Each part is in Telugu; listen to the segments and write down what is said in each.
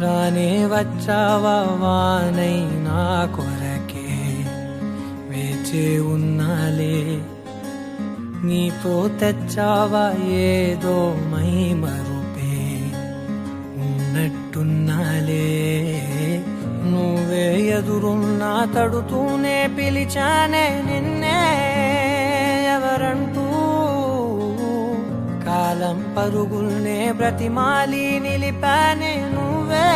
రానే వచ్చావా వానై నా కొరకే వేచే ఉన్నాలే నీతో తెచ్చావా ఏదో మై మరుపే ఉన్నట్టున్నాలే నువ్వే ఎదురున్నా తడుతూనే పిలిచానే నిన్నే ఎవరంటూ కాలం పరుగుల్నే బ్రతిమాలి నిలిపానే నువ్వే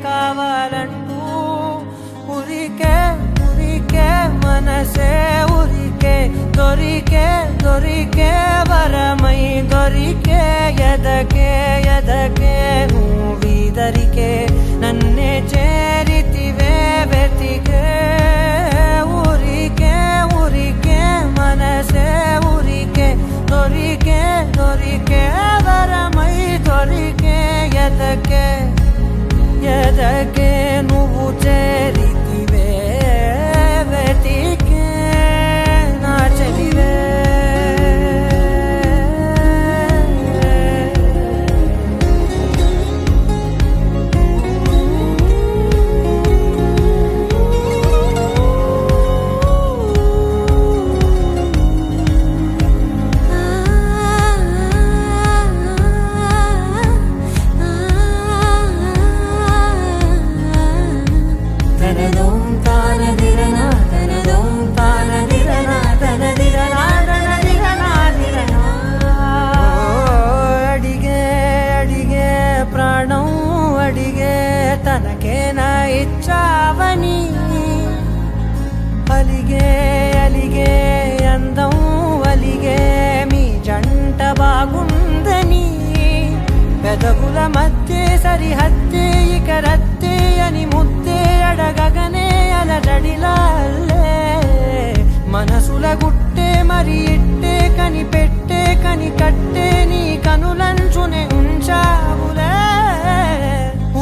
కావాలంటూ ఉరికే ఉరికే మనసే ఉరికే దొరికే దొరికే వరమై దొరికే ఎదకే ఎదకే నువ్విదరికే నన్నే చేరితివే వెతికే ఊరికే ఊరికే మనసే ఊరికే దొరికే దొరికే వరమై దొరికే ఎదకే ఎదకే నువ్వు చేరితివే వెతికే నా చెలివే తనకేనా ఇచ్చావని అలిగే అలిగే అందం అలిగే మీ జంట బాగుందని పెదవుల మధ్య సరిహద్దే ఇక రద్దే అని ముద్దే అడగగనే అలజడిలాలే మనసుల గుట్టే మరి ఇట్టే కని పెట్టే కని కట్టే నీ కనులంచునే ఉంచావులే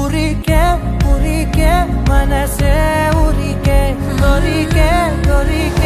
ఉరికే ఉరికే మనసే ఉరికే దొరికే దొరికే